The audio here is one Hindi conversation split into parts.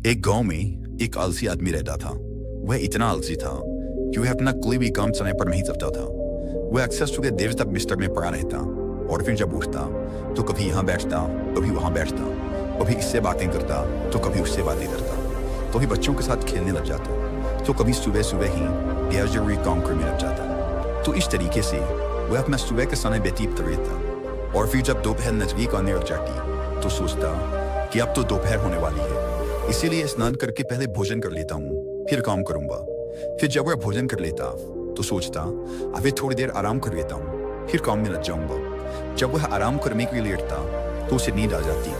एक गांव में एक आलसी आदमी रहता था। वह इतना आलसी था कि वह अपना कोई भी काम समय पर नहीं करता था। वह अक्सर सुबह देर तक बिस्तर में पड़ा रहता और फिर जब उठता तो कभी यहाँ बैठता, कभी वहाँ बैठता, कभी इससे बातें करता तो कभी उससे बातें करता, कभी बच्चों के साथ खेलने लग जाता तो कभी सुबह सुबह ही गैर जरूरी काम करने लग जाता। तो इस तरीके से वह अपना सुबह का समय व्यतीत कर लेता और फिर जब दोपहर नजदीक आने लग जाती तो सोचता कि अब तो दोपहर होने वाली है, इसीलिए स्नान करके पहले भोजन कर लेता हूँ, फिर काम करूंगा। फिर जब वह भोजन कर लेता तो सोचता अभी थोड़ी देर आराम कर लेता हूँ, फिर काम में लग जाऊंगा। जब वह आराम करने के लिए लेटता तो उसे नींद आ जाती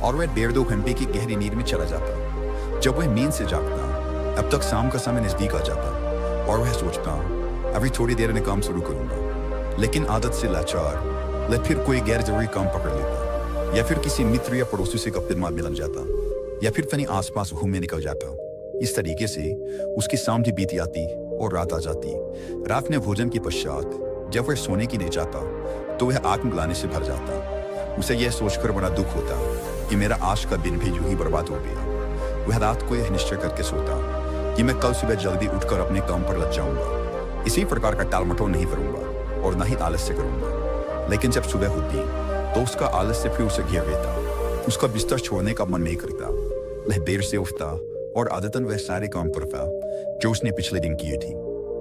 और वह 1.5-2 घंटे की गहरी नींद में चला जाता। जब वह नींद से जागता अब तक शाम का समय नजदीक आ जाता और वह सोचता अभी थोड़ी देर में काम शुरू करूंगा, लेकिन आदत से लाचार वह फिर कोई गैर जरूरी काम पकड़ लेता या फिर किसी मित्र या पड़ोसी से गप्पे मारने लग जाता या फिर कहीं आसपास घूमने निकल जाता। इस तरीके से उसकी शाम भी बीत जाती और रात आ जाती। रात में भोजन के पश्चात जब वह सोने की नहीं जाता तो वह आत्मग्लानि से भर जाता। उसे यह सोचकर बड़ा दुख होता कि मेरा आज का दिन भी यूं ही बर्बाद हो गया। वह रात को यह निश्चय करके सोता कि मैं कल सुबह जल्दी उठकर अपने काम पर लग जाऊंगा, इसी प्रकार का टाल मटोल नहीं करूंगा और न ही आलस्य करूंगा। लेकिन जब सुबह होती तो उसका आलस्य फिर उसे घेर लेता। उसका बिस्तर छोड़ने का मन नहीं करता। वह देर से उठता और आदतन वह सारे काम करता जो उसने पिछले दिन किए थे।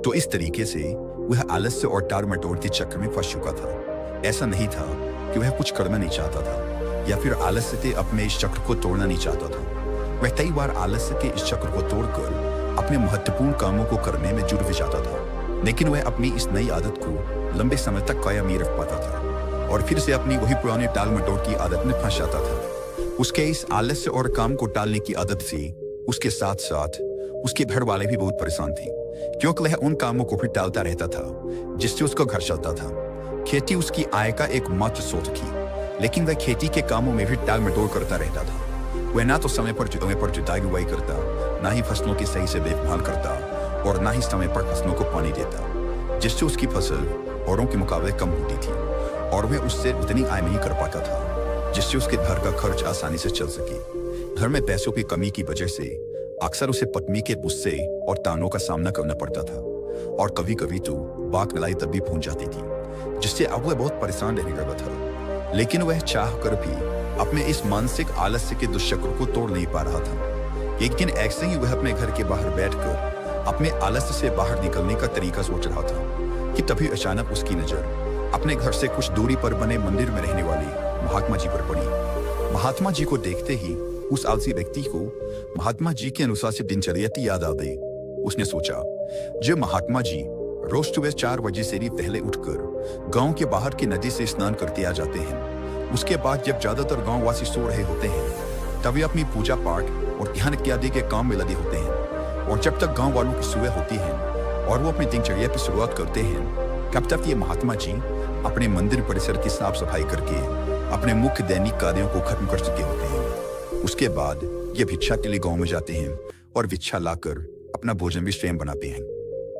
तो इस तरीके से वह आलस्य और टाल मटोल के चक्र में फंस चुका था। ऐसा नहीं था कि वह कुछ करना नहीं चाहता था या फिर आलस्य से अपने इस चक्र को तोड़ना नहीं चाहता था। वह कई बार आलस्य के इस चक्र को तोड़कर अपने महत्वपूर्ण कामों को करने में जुट भी जाता था, लेकिन वह अपनी इस नई आदत को लंबे समय तक कायम नहीं रख पाता था और फिर से अपनी वही पुरानी टाल मटोल की आदत में फंस जाता था। उसके इस आलस्य और काम को टालने की आदत से उसके साथ साथ उसके घर वाले भी बहुत परेशान थे, क्योंकि वह उन कामों को भी टालता रहता था जिससे उसका घर चलता था। खेती उसकी आय का एकमात्र स्रोत थी, लेकिन वह खेती के कामों में भी टाल मटोल करता रहता था। वह ना तो समय पर जुताई बुवाई करता, ना ही फसलों की सही से देखभाल करता और ना ही समय पर फसलों को पानी देता, जिससे उसकी फसल औरों के मुकाबले कम होती थी और वह उससे उतनी आय नहीं कर पाता था जिससे उसके घर का खर्च आसानी से चल सके। घर में पैसों की कमी की वजह से अक्सर उसे पत्नी के गुस्से और तानों का सामना करना पड़ता था और कभी कभी तो बात लड़ाई तब भी पहुंच जाती थी, जिससे अब वह बहुत परेशान रहने लगा था। लेकिन वह चाह कर भी अपने इस मानसिक आलस्य के दुष्चक्र को तोड़ नहीं पा रहा था। एक दिन ऐसे ही वह अपने घर के बाहर बैठकर अपने आलस्य से बाहर निकलने का तरीका सोच रहा था कि तभी अचानक उसकी नजर अपने घर से कुछ दूरी पर बने मंदिर में रहने वाली महात्मा जी पर पड़ी। महात्मा जी को देखते ही उस आलसी व्यक्ति को महात्मा जी के अनुशासित दिनचर्या की याद आ गई। उसने सोचा, जो महात्मा जी रोज सुबह 4 बजे से भी पहले उठकर गांव के बाहर की नदी से स्नान करते आ जाते हैं, उसके बाद जब ज्यादातर गांव वासी सो रहे होते हैं तब वे अपनी पूजा पाठ और ध्यान इत्यादि के काम में लगे होते हैं, और जब तक गाँव वालों की सुबह होती है और वो अपनी दिनचर्या की शुरुआत करते हैं तब तक ये महात्मा जी अपने मंदिर परिसर की साफ सफाई करके अपने मुख्य दैनिक कार्यों को खत्म कर चुके होते हैं। उसके बाद ये भिक्षा के लिए गांव में जाते हैं और भिक्षा लाकर अपना भोजन भी स्वयं बनाते हैं।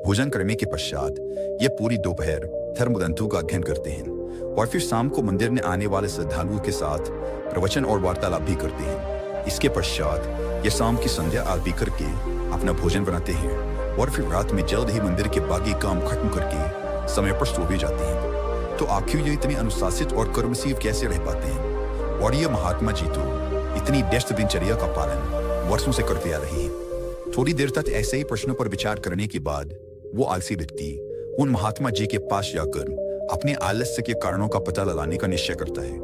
भोजन करने के पश्चात ये पूरी दोपहर धर्म ग्रंथों का अध्ययन करते हैं और फिर शाम को मंदिर में आने वाले श्रद्धालुओं के साथ प्रवचन और वार्तालाप भी करते हैं। इसके पश्चात ये शाम की संध्या आरती करके अपना भोजन बनाते हैं और फिर रात में जल्द ही मंदिर के बाकी काम खत्म करके समय पर सो भी जाते हैं। तो आखिर ये इतने अनुशासित और कर्मशील कैसे रह पाते हैं? और ये महात्मा जी तो इतनी व्यस्त दिनचर्या का पालन वर्षों से करते आ रहे हैं। थोड़ी देर तक ऐसे ही प्रश्नों पर विचार करने के बाद वो आलसी व्यक्ति उन महात्मा जी के पास जाकर अपने आलस्य के कारणों का पता लगाने का निश्चय करता है।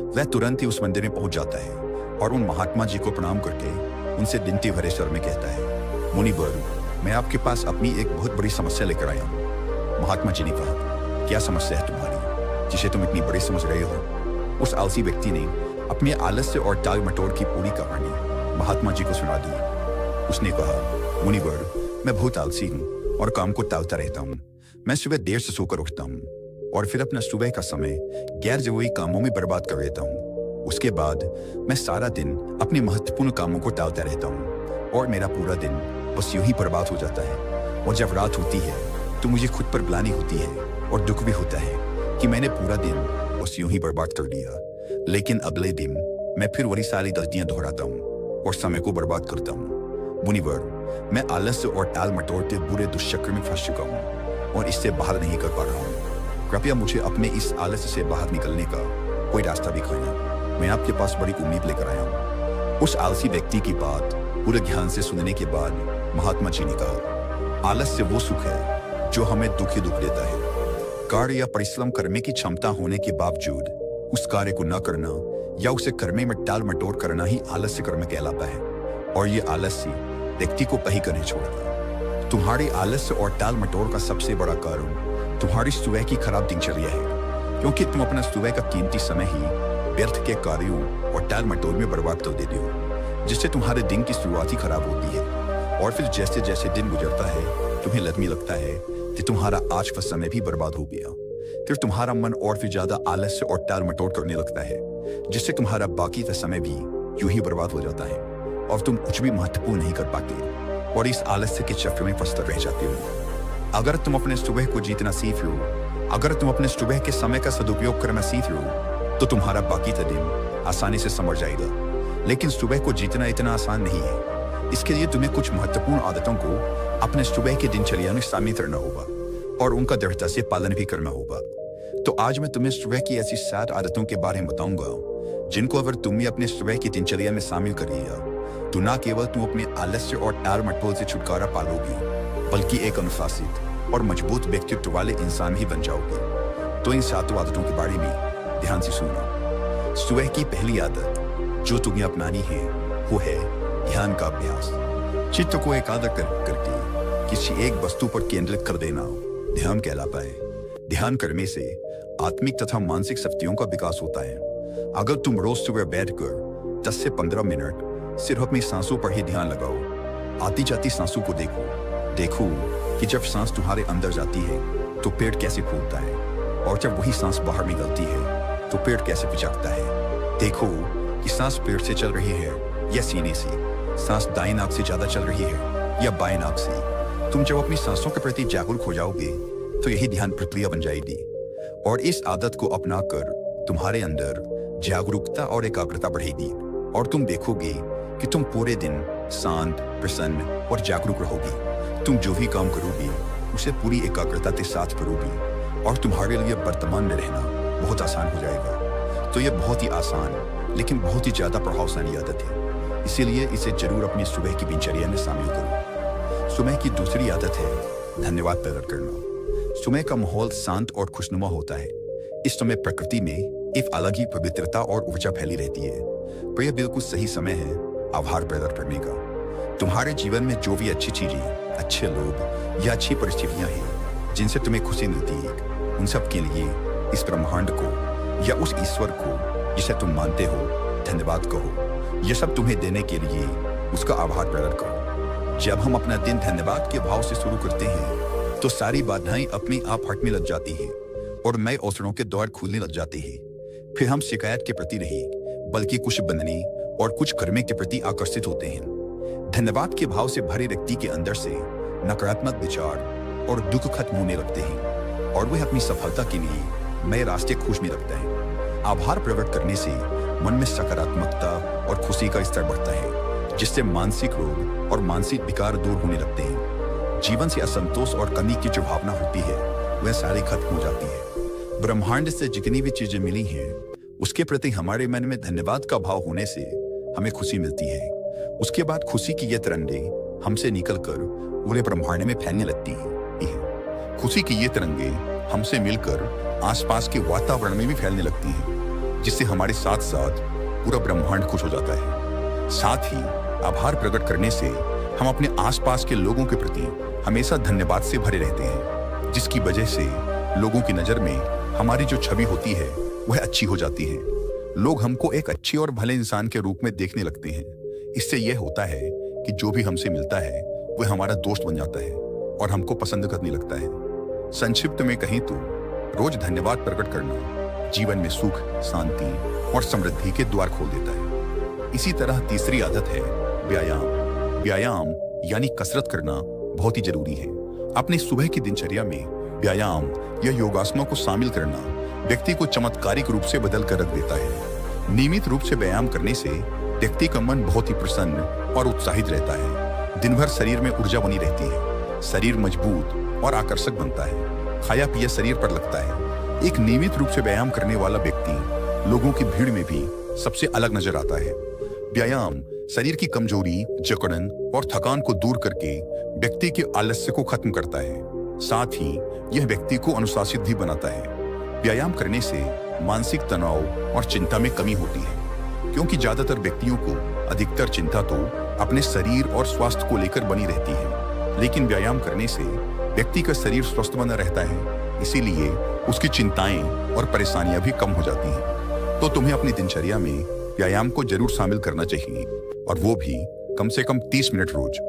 वह तुरंत ही उस मंदिर में पहुंच जाता है और उन महात्मा जी को प्रणाम करके उनसे विनती भरे स्वर में कहता है, मुनिवर, मैं आपके पास अपनी एक बहुत बड़ी समस्या लेकर आया हूँ। महात्मा जी ने कहा, क्या समस्या है तुम्हारी जिसे तुम इतनी बड़ी समझ रहे हो? उस आलसी व्यक्ति ने अपने आलस्य और टाल मटोल की पूरी कहानी महात्मा जी को सुना दी। उसने कहा, मुनिवर, मैं बहुत आलसी हूँ और काम को टालता रहता हूँ। मैं सुबह देर से सोकर उठता हूँ और फिर अपना सुबह का समय गैर जरूरी कामों में बर्बाद कर देता हूँ। उसके बाद मैं सारा दिन अपने महत्वपूर्ण कामों को टालता रहता हूँ और मेरा पूरा दिन बस यूं ही बर्बाद हो जाता है। और जब रात होती है तो मुझे खुद पर ग्लानि होती है और दुख भी होता है कि मैंने पूरा दिन बस यूं ही बर्बाद कर दिया। लेकिन अगले दिन मैं फिर वही सारी गलतियां दोहराता हूँ और समय को बर्बाद करता हूँ। मुनिवर, मैं आलस्य और टाल मटोल के बुरे दुष्चक्र में फंस चुका हूँ और इससे बाहर नहीं कर पा रहा हूँ। कृपया मुझे अपने इस आलस्य से बाहर निकलने का कोई रास्ता दिखाइए। मैं आपके पास बड़ी उम्मीद लेकर आया हूँ। उस आलसी व्यक्ति की बात पूरे ध्यान से सुनने के बाद महात्मा जी ने कहा, आलस्य वो सुख है जो हमें दुख ही दुख देता है। कार्य या परिश्रम करने की क्षमता होने के बावजूद उस कार्य को न करना या उसे करने में टाल मटोल करना ही आलस्य कर्म कहलाता है। और ये आलस्य व्यक्ति को कहीं कर नहीं छोड़ता। तुम्हारे आलस्य और टाल मटोल का सबसे बड़ा कारण तुम्हारी सुबह की खराब दिनचर्या है, क्योंकि तुम अपना सुबह का कीमती समय ही व्यर्थ के कार्यों और टाल मटोल में बर्बाद कर देते हो, जिससे तुम्हारे दिन की शुरुआत ही खराब होती है। और फिर जैसे जैसे दिन गुजरता है तुम्हें लगने लगता है कि तुम्हारा आज का समय भी बर्बाद हो गया। फिर तुम्हारा मन और भी ज्यादा आलस्य और टाल मटोल करने लगता है, जिससे तुम्हारा बाकी का समय भी यूं ही बर्बाद हो जाता है और तुम कुछ भी महत्वपूर्ण नहीं कर पाते और इस आलस्य के चक्र में फंसते रह जाते हो। अगर तुम अपने सुबह को जीतना सीख लो, अगर तुम अपने सुबह के समय का सदुपयोग करना सीख लो, तो तुम्हारा बाकी का दिन आसानी से समझ जाएगा। लेकिन सुबह को जीतना इतना आसान नहीं है। इसके लिए तुम्हें कुछ महत्वपूर्ण आदतों को अपने सुबह के दिनचर्या में शामिल करना होगा और उनका दृढ़ता से पालन भी करना होगा। तो आज मैं तुम्हें सुबह की ऐसी 7 आदतों के बारे में बताऊंगा, जिनको अगर तुमने अपने सुबह की दिनचर्या में शामिल कर लिया तो न केवल तुम अपने आलस्य और टाल मटोल से छुटकारा पालोगे, बल्कि एक अनुशासित और मजबूत व्यक्तित्व वाले इंसान ही बन जाओगे। तो इन 7 आदतों के बारे में ध्यान से सुनो। सुबह की पहली आदत जो तुम्हें अपनानी है वो है ध्यान का अभ्यास। चित्त को एकाग्र करके किसी एक वस्तु पर केंद्रित कर देना ध्यान कहलाता है। ध्यान करने से आत्मिक तथा मानसिक शक्तियों का विकास होता है। अगर तुम रोज सुबह बैठकर 10 से 15 मिनट सिर्फ अपनी सांसों पर ही ध्यान लगाओ, आती जाती सांसों को देखो कि जब सांस तुम्हारे अंदर जाती है तो पेट कैसे फूलता है, और जब वही सांस बाहर निकलती है तो पेट कैसे पिचकता है। देखो कि सांस पेट से चल रही है या सीने से, सांस दाएं नाक से ज्यादा चल रही है या बाएं नाक से। तुम जब अपनी सांसों के प्रति जागरूक हो जाओगे तो यही ध्यान प्रक्रिया बन जाएगी। और इस आदत को अपनाकर तुम्हारे अंदर जागरूकता और एकाग्रता बढ़ेगी और तुम देखोगे कि तुम पूरे दिन शांत, प्रसन्न और जागरूक रहोगे। तुम जो भी काम करोगे उसे पूरी एकाग्रता के साथ करोगे और तुम्हारे लिए वर्तमान में रहना बहुत आसान हो जाएगा। तो यह बहुत ही आसान लेकिन बहुत ही ज्यादा प्रभावशाली आदत है, इसीलिए इसे जरूर अपनी सुबह की दिनचर्या में शामिल करो। सुबह की दूसरी आदत है धन्यवाद प्रकट करना। सुबह का माहौल शांत और खुशनुमा होता है। इस समय प्रकृति में एक अलग ही पवित्रता और ऊर्जा फैली रहती है। तो यह बिल्कुल सही समय है आभार प्रकट करने का। तुम्हारे जीवन में जो भी अच्छी चीजें, अच्छे लोग या अच्छी परिस्थितियां हैं जिनसे तुम्हें खुशी मिलती है, उन सब के लिए इस ब्रह्मांड को या उस ईश्वर को जिसे तुम मानते हो धन्यवाद कहो। यह सब तुम्हें देने के लिए उसका आभार प्रकट करो। जब हम अपना दिन धन्यवाद के भाव से शुरू करते हैं तो सारी बाधाएं अपने आप हटने लग जाती हैं और नए अवसरों के द्वार खुलने लग जाते हैं। फिर हम शिकायत के प्रति नहीं बल्कि कुछ बनने और कुछ करने के प्रति आकर्षित होते हैं। धन्यवाद के भाव से भरे व्यक्ति के अंदर से नकारात्मक विचार और दुख खत्म होने लगते हैं और वह अपनी सफलता के लिए नए रास्ते खोजने लगता है। आभार प्रकट करने से मन में सकारात्मकता और खुशी का स्तर बढ़ता है, जिससे मानसिक रोग और मानसिक विकार दूर होने लगते हैं। जीवन से असंतोष और कमी की जो भावना होती है वह सारी खत्म हो जाती है। ब्रह्मांड से जितनी भी चीजें मिली हैं उसके प्रति हमारे मन में धन्यवाद का भाव होने से हमें खुशी मिलती है। उसके बाद खुशी की ये तरंगें हमसे निकलकर पूरे ब्रह्मांड में फैलने लगती हैं। खुशी की ये तरंगें हमसे मिलकर आसपास के वातावरण में भी फैलने लगती हैं, जिससे हमारे साथ साथ पूरा ब्रह्मांड खुश हो जाता है। साथ ही आभार प्रकट करने से हम अपने आसपास के लोगों के प्रति हमेशा धन्यवाद से भरे रहते हैं, जिसकी वजह से लोगों की नजर में हमारी जो छवि होती है वह अच्छी हो जाती है। लोग हमको एक अच्छे और भले इंसान के रूप में देखने लगते हैं। इससे यह होता है कि जो भी हमसे मिलता है वह हमारा दोस्त बन जाता है और हमको पसंद करने लगता है। संक्षिप्त में कहें तो रोज धन्यवाद प्रकट करना जीवन में सुख, शांति और समृद्धि के द्वार खोल देता है। इसी तरह तीसरी आदत है व्यायाम। व्यायाम यानी कसरत करना बहुत ही जरूरी है। अपने सुबह की दिनचर्या में व्यायाम या योगासनों को शामिल करना व्यक्ति को चमत्कारिक रूप से बदल कर रख देता है। नियमित रूप से व्यायाम करने से व्यक्ति का मन बहुत ही प्रसन्न और उत्साहित रहता है। दिन भर शरीर में ऊर्जा बनी रहती है, शरीर मजबूत और आकर्षक बनता है, खाया पिया शरीर पर लगता है। एक नियमित रूप से व्यायाम करने वाला व्यक्ति लोगों की भीड़ में भी सबसे अलग नजर आता है। व्यायाम शरीर की कमजोरी, जकड़न और थकान को दूर करके व्यक्ति के आलस्य को खत्म करता है। साथ ही यह व्यक्ति को अनुशासित भी बनाता है। व्यायाम करने से मानसिक तनाव और चिंता में कमी होती है, क्योंकि ज्यादातर व्यक्तियों को अधिकतर चिंता तो अपने शरीर और स्वास्थ्य को लेकर बनी रहती है। लेकिन व्यायाम करने से व्यक्ति का शरीर स्वस्थ बना रहता है, इसीलिए उसकी चिंताएं और परेशानियां भी कम हो जाती हैं। तो तुम्हें अपनी दिनचर्या में व्यायाम को जरूर शामिल करना चाहिए, और वो भी कम से कम 30 मिनट रोज।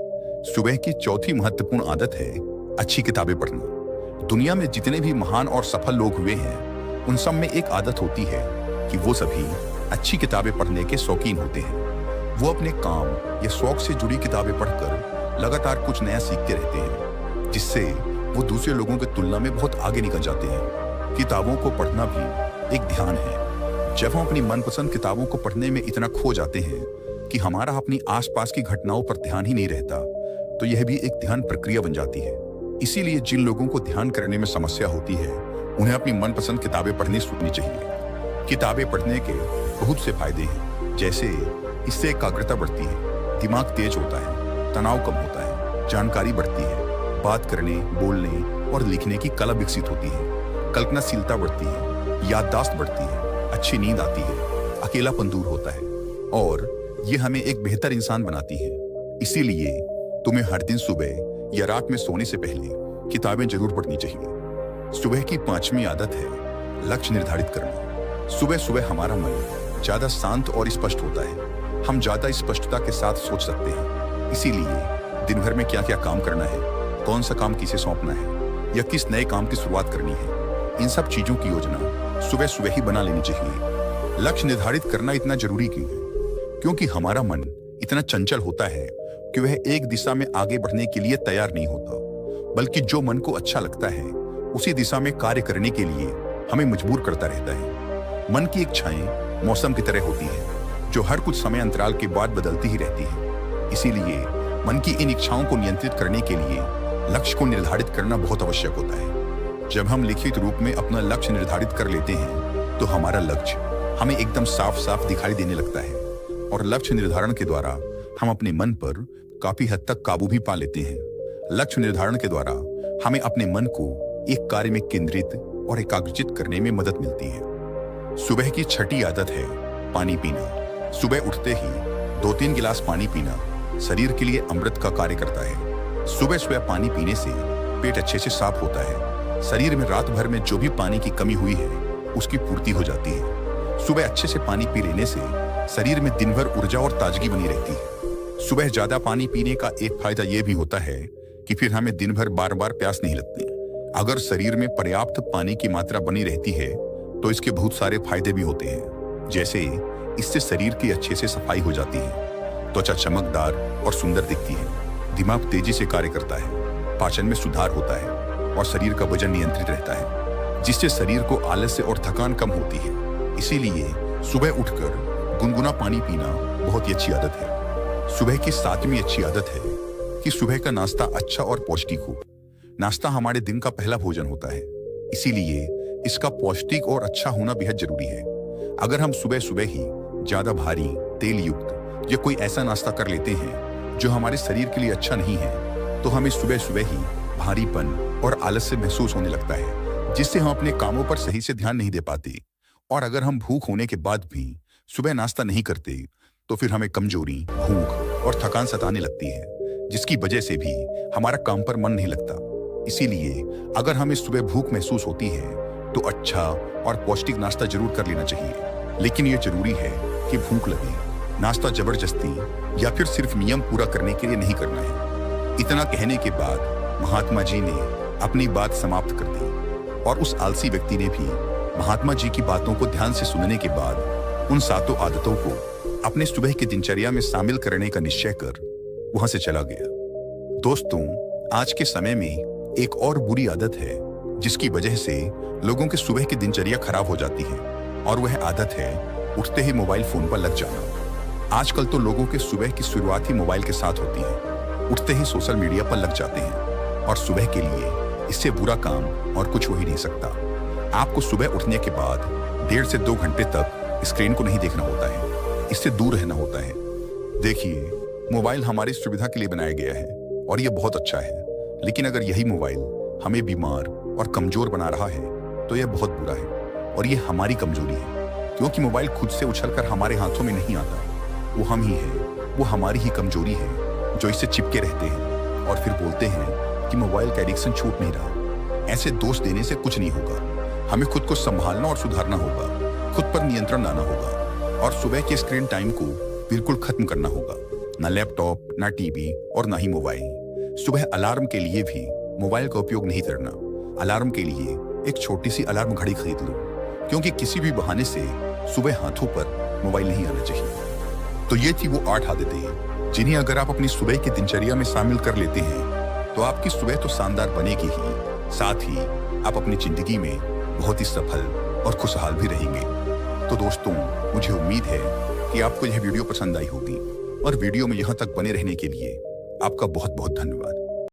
सुबह की चौथी महत्वपूर्ण आदत है अच्छी किताबें पढ़ना। दुनिया में जितने भी महान और सफल लोग हुए हैं, उन सब में एक आदत होती है कि वो सभी अच्छी किताबें पढ़ने के शौकीन होते हैं। वो अपने काम या शौक से जुड़ी किताबें पढ़कर लगातार कुछ नया सीखते रहते हैं, जिससे वो दूसरे लोगों की तुलना में बहुत आगे निकल जाते हैं। किताबों को पढ़ना भी एक ध्यान है। जब हम अपनी मनपसंद किताबों को पढ़ने में इतना खो जाते हैं कि हमारा अपनी आसपास की घटनाओं पर ध्यान ही नहीं रहता, तो यह भी एक ध्यान प्रक्रिया बन जाती है। इसीलिए जिन लोगों को ध्यान करने में समस्या होती है, उन्हें अपनी मनपसंद किताबें पढ़नी सीखनी चाहिए। किताबें पढ़ने के बहुत से फायदे हैं, जैसे इससे एकाग्रता बढ़ती है, दिमाग तेज होता है, तनाव कम होता है, जानकारी बढ़ती है, बात करने, बोलने और लिखने की कला विकसित होती है, कल्पनाशीलता बढ़ती है, याददाश्त बढ़ती है, अच्छी नींद आती है, अकेलापन दूर होता है, और ये हमें एक बेहतर इंसान बनाती है। इसीलिए तुम्हें हर दिन सुबह या रात में सोने से पहले किताबें जरूर पढ़नी चाहिए। सुबह की 5वीं आदत है लक्ष्य निर्धारित करना। सुबह सुबह हमारा मन ज्यादा शांत और स्पष्ट होता है। हम ज्यादा स्पष्टता के साथ सोच सकते हैं। इसीलिए दिन भर में क्या क्या काम करना है, कौन सा काम किसे सौंपना है, या किस नए काम की शुरुआत करनी है, इन सब चीजों की योजना सुबह सुबह ही बना लेनी चाहिए। लक्ष्य निर्धारित करना इतना जरूरी क्यों है? क्योंकि हमारा मन इतना चंचल होता है कि वह एक दिशा में आगे बढ़ने के लिए तैयार नहीं होता, बल्कि जो मन को अच्छा लगता है उसी दिशा में कार्य करने के लिए हमें मजबूर करता रहता है। मन की इच्छाएं मौसम की तरह होती है, जो हर कुछ समय अंतराल के बाद बदलती ही रहती है। इसीलिए मन की इन इच्छाओं को नियंत्रित करने के लिए लक्ष्य को निर्धारित करना बहुत आवश्यक होता है। जब हम लिखित रूप में अपना लक्ष्य निर्धारित कर लेते हैं, तो हमारा लक्ष्य हमें एकदम साफ साफ दिखाई देने लगता है, और लक्ष्य निर्धारण के द्वारा हम अपने मन पर काफी हद तक काबू भी पा लेते हैं। लक्ष्य निर्धारण के द्वारा हमें अपने मन को एक कार्य में केंद्रित और एकाग्रचित करने में मदद मिलती है। सुबह की 6ठी आदत है पानी पीना। सुबह उठते ही 2-3 गिलास पानी पीना शरीर के लिए अमृत का कार्य करता है। सुबह सुबह पानी पीने से पेट अच्छे से साफ होता है। शरीर में रात भर में जो भी पानी की कमी हुई है, उसकी पूर्ति हो जाती है। सुबह अच्छे से पानी पी लेने से शरीर में दिन भर ऊर्जा और ताजगी बनी रहती है। सुबह ज्यादा पानी पीने का एक फायदा यह भी होता है कि फिर हमें दिन भर बार बार प्यास नहीं लगती। अगर शरीर में पर्याप्त पानी की मात्रा बनी रहती है, तो इसके बहुत सारे फायदे भी होते हैं। जैसे इससे शरीर की अच्छे से सफाई हो जाती है, त्वचा चमकदार और सुंदर दिखती है, दिमाग तेजी से कार्य करता है, पाचन में सुधार होता है, और शरीर का वजन नियंत्रित रहता है, जिससे शरीर को आलस्य और थकान कम होती है। इसीलिए सुबह उठकर गुनगुना पानी पीना बहुत ही अच्छी आदत है। सुबह की 7वीं अच्छी आदत है कि सुबह का नाश्ता अच्छा और पौष्टिक हो। नाश्ता हमारे दिन का पहला भोजन होता है, इसीलिए इसका पौष्टिक और अच्छा होना बेहद जरूरी है। अगर हम सुबह सुबह ही ज्यादा भारी, तेल युक्त या कोई ऐसा नाश्ता कर लेते हैं जो हमारे शरीर के लिए अच्छा नहीं है, तो हमें सुबह सुबह ही भारीपन और आलस्य महसूस होने लगता है, जिससे हम अपने कामों पर सही से ध्यान नहीं दे पाते। और अगर हम भूख होने के बाद भी सुबह नाश्ता नहीं करते, तो फिर हमें कमजोरी, भूख और थकान सताने लगती है, जिसकी वजह से भी हमारा काम पर मन नहीं लगता। इसीलिए अगर हमें सुबह भूख महसूस होती है, तो अच्छा और पौष्टिक नाश्ता जरूर कर लेना चाहिए। लेकिन यह जरूरी है कि भूख लगे। नाश्ता जबरदस्ती या फिर सिर्फ नियम पूरा करने के लिए नहीं करना है। इतना कहने के बाद महात्मा जी ने अपनी बात समाप्त कर दी, और उस आलसी व्यक्ति ने भी महात्मा जी की बातों को ध्यान से सुनने के बाद उन 7 आदतों को अपने सुबह की दिनचर्या में शामिल करने का निश्चय कर वहां से चला गया। दोस्तों, आज के समय में एक और बुरी आदत है जिसकी वजह से लोगों के सुबह की दिनचर्या खराब हो जाती है, और वह आदत है उठते ही मोबाइल फोन पर लग जाना। आजकल तो लोगों के सुबह की शुरुआत ही मोबाइल के साथ होती है। उठते ही सोशल मीडिया पर लग जाते हैं और सुबह के लिए इससे बुरा काम और कुछ हो ही नहीं सकता। आपको सुबह उठने के बाद 1.5 से 2 घंटे तक स्क्रीन को नहीं देखना होता है, इससे दूर रहना होता है। देखिए, मोबाइल हमारी सुविधा के लिए बनाया गया है और ये बहुत अच्छा है, लेकिन अगर यही मोबाइल हमें बीमार और कमजोर बना रहा है तो यह बहुत बुरा है और ये हमारी कमजोरी है, क्योंकि मोबाइल खुद से उछलकर हमारे हाथों में नहीं आता। वो हम ही है, वो हमारी ही कमजोरी है जो इससे चिपके रहते हैं और फिर बोलते हैं कि मोबाइल का एडिक्शन छूट नहीं रहा। ऐसे दोष देने से कुछ नहीं होगा। हमें खुद को संभालना और सुधारना होगा, खुद पर नियंत्रण लाना होगा और सुबह के स्क्रीन टाइम को बिल्कुल खत्म करना होगा। ना लैपटॉप, ना टीवी और ना ही मोबाइल। सुबह अलार्म के लिए भी मोबाइल का उपयोग नहीं करना। अलार्म के लिए एक छोटी सी अलार्म घड़ी खरीद लो, क्योंकि किसी भी बहाने से सुबह हाथों पर मोबाइल नहीं आना चाहिए। तो ये थी वो 8 आदतें जिन्हें अगर आप अपनी सुबह की दिनचर्या में शामिल कर लेते हैं तो आपकी सुबह तो शानदार बनेगी ही, साथ ही आप अपनी जिंदगी में बहुत ही सफल और खुशहाल भी रहेंगे। तो दोस्तों, मुझे उम्मीद है कि आपको यह वीडियो पसंद आई होगी और वीडियो में यहाँ तक बने रहने के लिए आपका बहुत बहुत धन्यवाद।